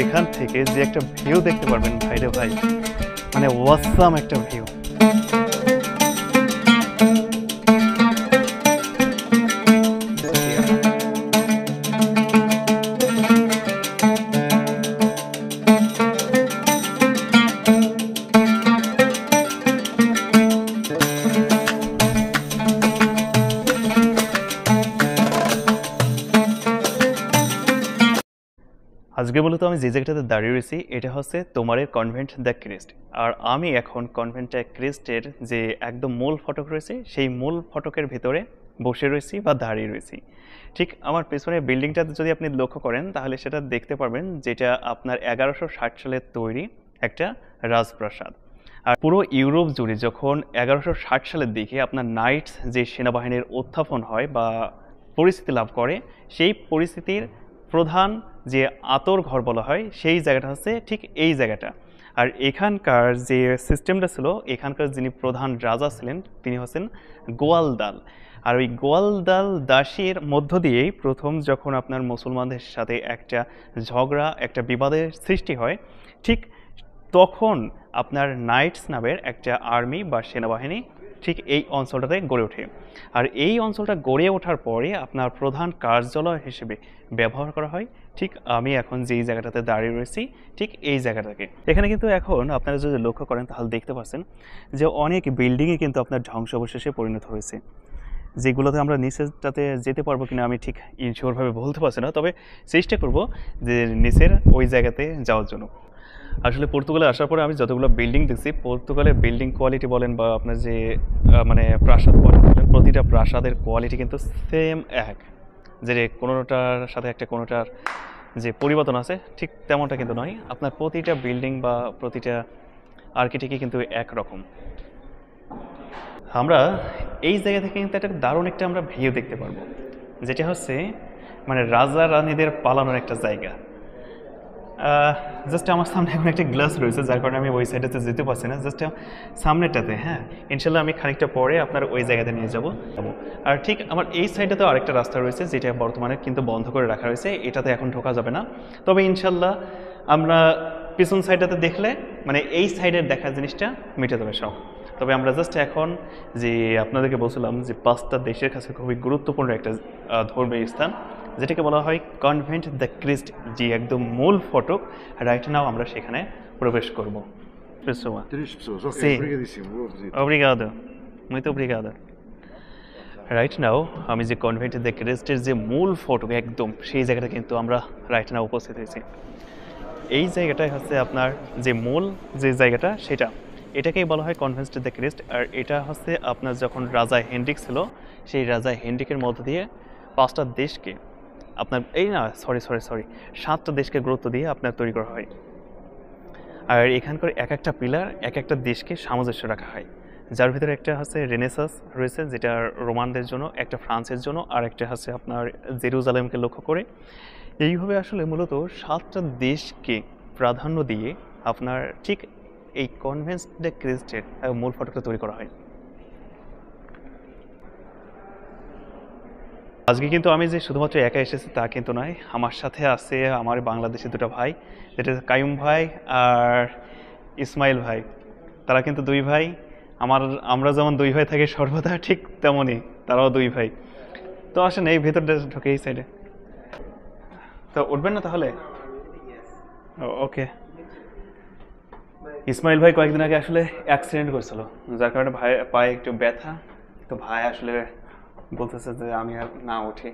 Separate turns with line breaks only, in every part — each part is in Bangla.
এখান থেকে যে একটা ভিউ দেখতে পারবেন ভাইরে ভাই, মানে অসাম একটা ভিউ। আজকে মূলত আমি যে জায়গাটাতে দাঁড়িয়ে রয়েছি এটা হচ্ছে তোমার কনভেন্ট দ্য ক্রিস্ট। আর আমি এখন কনভেন্ট দ্য ক্রিস্টের যে একদম মূল ফটক রয়েছে সেই মূল ফটকের ভিতরে বসে রয়েছি বা দাঁড়িয়ে রয়েছি। ঠিক আমার পেছনের বিল্ডিংটাতে যদি আপনি লক্ষ্য করেন তাহলে সেটা দেখতে পারবেন যেটা আপনার 1160 সালের তৈরি একটা রাজপ্রাসাদ। আর পুরো ইউরোপ জুড়ে যখন 1160 সালের দিকে আপনার নাইটস যে সেনাবাহিনীর উত্থাপন হয় বা পরিস্থিতি লাভ করে, সেই পরিস্থিতির প্রধান যে আতর ঘর বলা হয় সেই জায়গাটা হচ্ছে ঠিক এই জায়গাটা। আর এখানকার যে সিস্টেমটা ছিল, এখানকার যিনি প্রধান রাজা ছিলেন তিনি হচ্ছেন গোয়ালদাল। আর ওই গোয়ালদাল দাসীর মধ্য দিয়েই প্রথম যখন আপনার মুসলমানদের সাথে একটা ঝগড়া, একটা বিবাদের সৃষ্টি হয়, ঠিক তখন আপনার নাইটস নামের একটা আর্মি বা সেনাবাহিনী ঠিক এই অঞ্চলটাতে গড়ে ওঠে। আর এই অঞ্চলটা গড়ে ওঠার পরে আপনার প্রধান কার্যালয় হিসেবে ব্যবহার করা হয় ঠিক আমি এখন যেই জায়গাটাতে দাঁড়িয়ে রয়েছি ঠিক এই জায়গাটাকে। এখানে কিন্তু এখন আপনারা যদি লক্ষ্য করেন তাহলে দেখতে পাচ্ছেন যে অনেক বিল্ডিংই কিন্তু আপনার ধ্বংসাবশেষে পরিণত হয়েছে, যেগুলোতে আমরা নিচেরটাতে যেতে পারবো কিনা আমি ঠিক ইনশিওরভাবে বলতে পারছি না, তবে চেষ্টা করব যে নিচের ওই জায়গাতে যাওয়ার জন্য। আসলে পর্তুগালে আসার পরে আমি যতগুলো বিল্ডিং দেখছি, পর্তুগালের বিল্ডিং কোয়ালিটি বলেন বা আপনার যে মানে প্রাসাদ কোয়ালিটি বলেন, প্রতিটা প্রাসাদের কোয়ালিটি কিন্তু সেম এক, যে কোনোটার সাথে একটা কোনোটার যে পরিবর্তন আছে ঠিক তেমনটা কিন্তু নয়। আপনার প্রতিটা বিল্ডিং বা প্রতিটা আর্কিটেক্টই কিন্তু একরকম। আমরা এই জায়গা থেকে কিন্তু একটা দারুণ একটা আমরা ভিউ দেখতে পারবো, যেটা হচ্ছে মানে রাজা রানীদের পালানোর একটা জায়গা। জাস্ট আমার সামনে এখন একটা গ্লাস রয়েছে যার কারণে আমি ওই সাইডেতে যেতে পারছি না, জাস্ট সামনেটাতে। হ্যাঁ, ইনশাল্লাহ আমি খানিকটা পরে আপনার ওই জায়গাতে নিয়ে যাব। আর ঠিক আমার এই সাইডেতেও আরেকটা রাস্তা রয়েছে যেটা বর্তমানে কিন্তু বন্ধ করে রাখা রয়েছে, এটাতে এখন ঢোকা যাবে না। তবে ইনশাল্লাহ আমরা পিছন সাইডটাতে দেখলে মানে এই সাইডের দেখা জিনিসটা মিটে যাবে সব। তবে আমরা জাস্ট এখন যে আপনাদেরকে বলছিলাম যে 5টা দেশের কাছে খুবই গুরুত্বপূর্ণ একটা ধর্মীয় স্থান যেটাকে বলা হয় কনভেন্ট দ্য ক্রিস্ট, যে একদম মূল ফটক, রাইট নাও আমরা সেখানে প্রবেশ করব। Pessoa.
3 pessoas, ok,
Sim.
obrigadíssimo, boa visita.
Obrigado. Muito obrigado. Right now আমি যে কনভেন্ট দ্য ক্রিস্টের যে মূল ফটক একদম সেই জায়গাটা কিন্তু আমরা রাইট নাও উপস্থিত হয়েছি। এই জায়গাটাই হচ্ছে আপনার যে মূল যে জায়গাটা সেটা, এটাকেই বলা হয় কনভেন্ট দ্য ক্রিস্ট। আর এটা হচ্ছে আপনার যখন রাজা হেনরিক ছিল সেই রাজা হেনরিকের মধ্য দিয়ে 5টা দেশকে আপনার সরি 7টা দেশকে গুরুত্ব দিয়ে আপনার তৈরি করা হয়। আর এখানকার এক একটা পিলার এক একটা দেশকে সামঞ্জস্য রাখা হয়, যার ভিতরে একটা হচ্ছে রেনেসাস রয়েছে যেটা রোমানদের জন্য, একটা ফ্রান্সের জন্য, আর একটা হচ্ছে আপনার জেরুজালেমকে লক্ষ্য করে। এইভাবে আসলে মূলত 7টা দেশকে প্রাধান্য দিয়ে আপনার ঠিক এই কনভেন্ট দ্য ক্রিস্টের মূল ফটকটা তৈরি করা হয়। আজকে কিন্তু আমি যে শুধুমাত্র একা এসেছি তা কিন্তু নয়, আমার সাথে আছে আমার বাংলাদেশের 2টা ভাই, যেটা কাইম ভাই আর ইসমাইল ভাই। তারা কিন্তু 2 ভাই। আমরা যেমন 2 ভাই থাকি সর্বদা, ঠিক তেমনই তারাও 2 ভাই। তো আসেন এই ভেতরটা ঢুকে এই সাইডে। তো উঠবেন না তাহলে? ওকে। ইসমাইল ভাই কয়েকদিন আগে আসলে অ্যাক্সিডেন্ট করেছিল, যার কারণে ভাই পায়ে একটু ব্যথা। তো ভাই আসলে বলতেছে যে আমি আর না উঠি।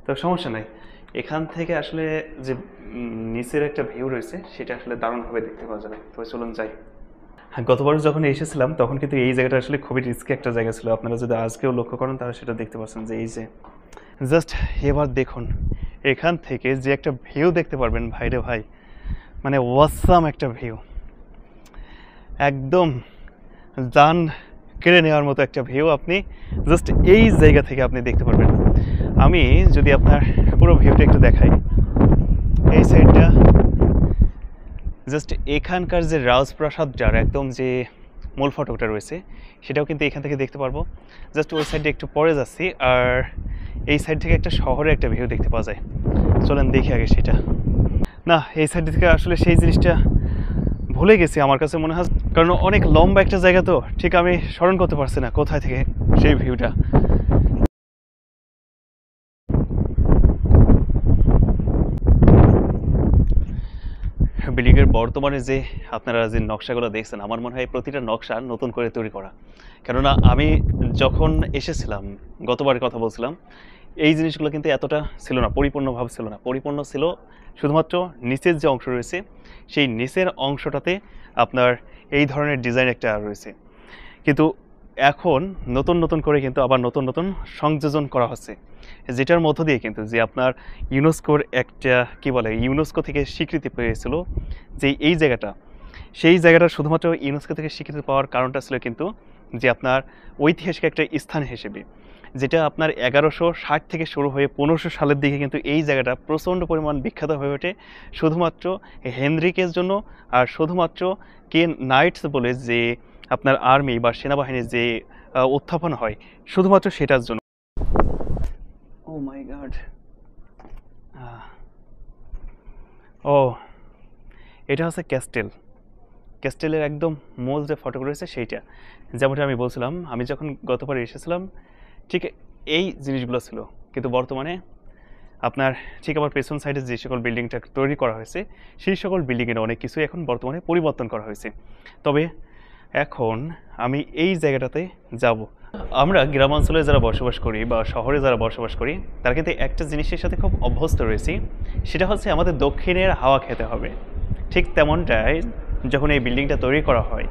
তো সমস্যা নাই, এখান থেকে আসলে যে নিচের একটা ভিউ রয়েছে সেটা আসলে দারুণভাবে দেখতে পাওয়া যাবে। তো চলুন যাই। হ্যাঁ, গতবার যখন এসেছিলাম তখন কিন্তু এই জায়গাটা আসলে খুবই রিস্কি একটা জায়গা ছিল। আপনারা যদি আজকেও লক্ষ্য করেন তাহলে সেটা দেখতে পাচ্ছেন যে এই যে জাস্ট এবার দেখুন এখান থেকে যে একটা ভিউ দেখতে পারবেন ভাইরে ভাই, মানে অসাম একটা ভিউ, একদম জান কেড়ে নেওয়ার মতো একটা ভিউ আপনি জাস্ট এই জায়গা থেকে আপনি দেখতে পারবেন। আমি যদি আপনার পুরো ভিউটা একটু দেখাই, এই সাইডটা জাস্ট এখানকার যে রাজপ্রাসাদটার একদম যে মূল ফটকটা রয়েছে সেটাও কিন্তু এখান থেকে দেখতে পারবো। জাস্ট ওই সাইডে একটু পরে যাচ্ছি, আর এই সাইড থেকে একটা শহরের একটা ভিউ দেখতে পাওয়া যায়। চলেন দেখি আগে সেটা। না, এই সাইড থেকে আসলে সেই জিনিসটা ভুলে গেছি আমার কাছে মনে হয়, কারণ অনেক লম্বা একটা জায়গা তো ঠিক আমি স্মরণ করতে পারছি না কোথায় থেকে সেই ভিউটা। বিল্ডিংয়ের বর্তমানে যে আপনারা যে নকশাগুলো দেখছেন, আমার মনে হয় প্রতিটা নকশা নতুন করে তৈরি করা। কেননা আমি যখন এসেছিলাম, গতবারের কথা বলছিলাম, এই জিনিসগুলো কিন্তু এতটা ছিল না, পরিপূর্ণভাবে ছিল না। পরিপূর্ণ ছিল শুধুমাত্র নিচের যে অংশ রয়েছে, সেই নিচের অংশটাতে আপনার এই ধরনের ডিজাইন একটা রয়েছে। কিন্তু এখন নতুন নতুন করে কিন্তু আবার নতুন নতুন সংযোজন করা হচ্ছে, যেটার মধ্য দিয়ে কিন্তু যে আপনার ইউনেস্কোর একটা কি বলে, ইউনেস্কো থেকে স্বীকৃতি পেয়েছিল যে এই জায়গাটা, সেই জায়গাটা শুধুমাত্র ইউনেস্কো থেকে স্বীকৃতি পাওয়ার কারণটা ছিল কিন্তু যে আপনার ঐতিহাসিক একটা স্থান হিসেবে, যেটা আপনার 1160 থেকে শুরু হয়ে 1500 সালের দিকে কিন্তু এই জায়গাটা প্রচণ্ড পরিমাণ বিখ্যাত হয়ে ওঠে শুধুমাত্র হেনরিকের জন্য, আর শুধুমাত্র কে নাইটস বলে যে আপনার আর্মি বা সেনাবাহিনীর যে উত্থাপন হয় শুধুমাত্র সেটার জন্য। ও মাই গড, ও এটা হচ্ছে ক্যাস্টেল। ক্যাস্টেলের একদম মূল যে ফটোগুলো রয়েছে সেইটা, যেমনটা আমি বলছিলাম, আমি যখন গতবার এসেছিলাম ঠিক এই জিনিসগুলো ছিল, কিন্তু বর্তমানে আপনার ঠিক আমার পেছন সাইডে যে সকল বিল্ডিংটা তৈরি করা হয়েছে সেই সকল বিল্ডিংয়ের অনেক কিছু এখন বর্তমানে পরিবর্তন করা হয়েছে। তবে এখন আমি এই জায়গাটাতে যাব। আমরা গ্রামাঞ্চলে যারা বসবাস করি বা শহরে যারা বসবাস করি তারা কিন্তু একটা জিনিসের সাথে খুব অভ্যস্ত রয়েছি, সেটা হচ্ছে আমাদের দক্ষিণের হাওয়া খেতে হবে। ঠিক তেমনটাই যখন এই বিল্ডিংটা তৈরি করা হয়,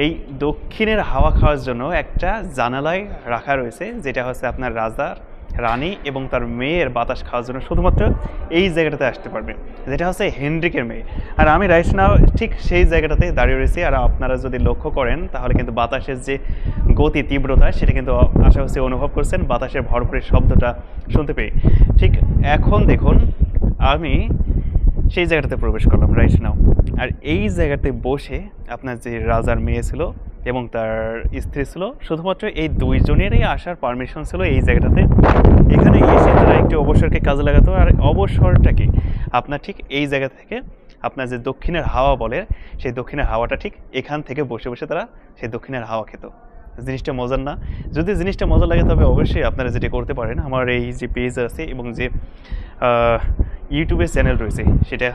এই দক্ষিণের হাওয়া খাওয়ার জন্য একটা জানালায় রাখা রয়েছে, যেটা হচ্ছে আপনার রাজার রানী এবং তার মেয়ের বাতাস খাওয়ার জন্য শুধুমাত্র এই জায়গাটাতে আসতে পারবে, যেটা হচ্ছে হেনরিকের মেয়ে। আর আমি রাইট নাও ঠিক সেই জায়গাটাতে দাঁড়িয়ে রয়েছি, আর আপনারা যদি লক্ষ্য করেন তাহলে কিন্তু বাতাসের যে গতি তীব্রতা সেটা কিন্তু আশা হচ্ছে অনুভব করছেন বাতাসের ভরভরের শব্দটা শুনতে পেয়ে। ঠিক এখন দেখুন আমি সেই জায়গাটাতে প্রবেশ করলাম রাইট নাও, আর এই জায়গাতে বসে আপনার যে রাজার মেয়ে ছিল এবং তার স্ত্রী ছিল, শুধুমাত্র এই দুইজনেরই আসার পারমিশন ছিল এই জায়গাটাতে। এখানে এসে তারা একটু অবসরকে কাজে লাগাতো, আর অবসরটাকে আপনার ঠিক এই জায়গা থেকে আপনার যে দক্ষিণের হাওয়া বলে, সেই দক্ষিণের হাওয়াটা ঠিক এখান থেকে বসে বসে তারা সেই দক্ষিণের হাওয়া খেত। জিনিসটা মজার না? যদি জিনিসটা মজা লাগে তবে অবশ্যই আপনারা যেটা করতে পারেন, আমার এই যে পেজ আছে এবং যে ইউটিউবের চ্যানেল রয়েছে সেটা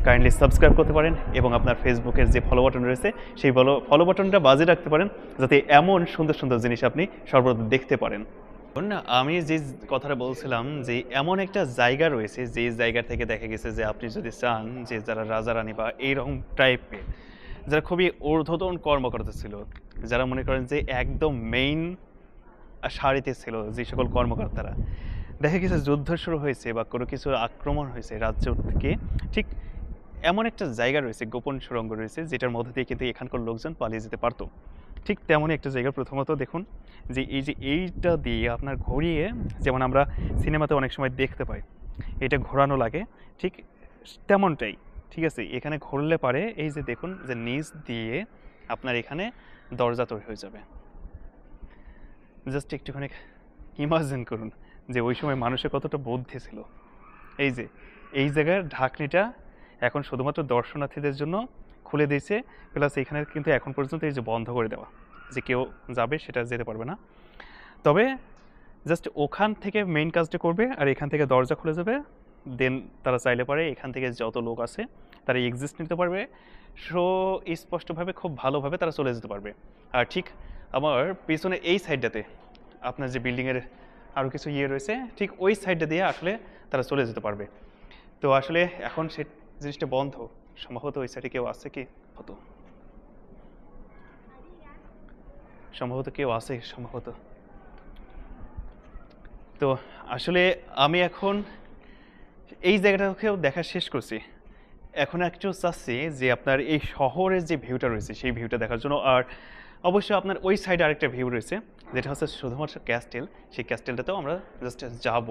কাইন্ডলি সাবস্ক্রাইব করতে পারেন, এবং আপনার ফেসবুকের যে ফলো বাটন রয়েছে সেই ফলো বাটনটা বাজিয়ে রাখতে পারেন, যাতে এমন সুন্দর সুন্দর জিনিস আপনি সর্বদা দেখতে পারেন। আমি যে কথাটা বলছিলাম যে এমন একটা জায়গা রয়েছে যে জায়গা থেকে দেখা গেছে যে আপনি যদি চান যে যারা রাজা রানী বা এইরকম টাইপের যারা খুবই ঊর্ধ্বতন কর্মকর্তা ছিল, যারা মনে করেন যে একদম মেইন সারিতে ছিল যে সকল কর্মকর্তারা, দেখা গেছে যুদ্ধ শুরু হয়েছে বা কোনো কিছু আক্রমণ হয়েছে রাজ্য থেকে, ঠিক এমন একটা জায়গা রয়েছে, গোপন সুড়ঙ্গ রয়েছে, যেটার মধ্যে দিয়ে কিন্তু এখানকার লোকজন পালিয়ে যেতে পারতো। ঠিক তেমনই একটা জায়গা। প্রথমত দেখুন যে এই যে এইটা দিয়ে আপনার ঘুরিয়ে, যেমন আমরা সিনেমাতে অনেক সময় দেখতে পাই এটা ঘোরানো লাগে, ঠিক তেমনটাই, ঠিক আছে। এখানে ঘুরলে পারে এই যে দেখুন যে নিচ দিয়ে আপনার এখানে দরজা তৈরি হয়ে যাবে। জাস্ট একটুখানি ইমাজিন করুন যে ওই সময় মানুষের কতটা বুদ্ধি ছিল। এই যে এই জায়গার ঢাকনিটা এখন শুধুমাত্র দর্শনার্থীদের জন্য খুলে দিয়েছে, প্লাস এখানে কিন্তু এখন পর্যন্ত এই যে বন্ধ করে দেওয়া, যে কেউ যাবে সেটা যেতে পারবে না। তবে জাস্ট ওখান থেকে মেইন কাজটা করবে আর এখান থেকে দরজা খুলে যাবে, দেন তারা চাইলে পারে এখান থেকে যত লোক আছে তারা এক্সিস্ট নিতে পারবে, স্পষ্টভাবে খুব ভালোভাবে তারা চলে যেতে পারবে। আর ঠিক আমার পিছনে এই সাইডটাতে আপনার যে বিল্ডিংয়ের আরও কিছু ইয়ে রয়েছে, ঠিক ওই সাইডটা দিয়ে আসলে তারা চলে যেতে পারবে। তো আসলে এখন সে জিনিসটা বন্ধ, সম্ভবত ওই সাইডে কেউ আছে কি হতো, সম্ভবত কেউ আছে সম্ভবত। তো আসলে আমি এখন এই জায়গাটাকেও দেখা শেষ করছি, এখন একটু চাচ্ছি যে আপনার এই শহরের যে ভিউটা রয়েছে সেই ভিউটা দেখার জন্য। আর অবশ্যই আপনার ওই সাইডে আরেকটা ভিউ রয়েছে যেটা হচ্ছে শুধুমাত্র ক্যাস্টেল, সেই ক্যাস্টেলটাতেও আমরা জাস্ট যাব।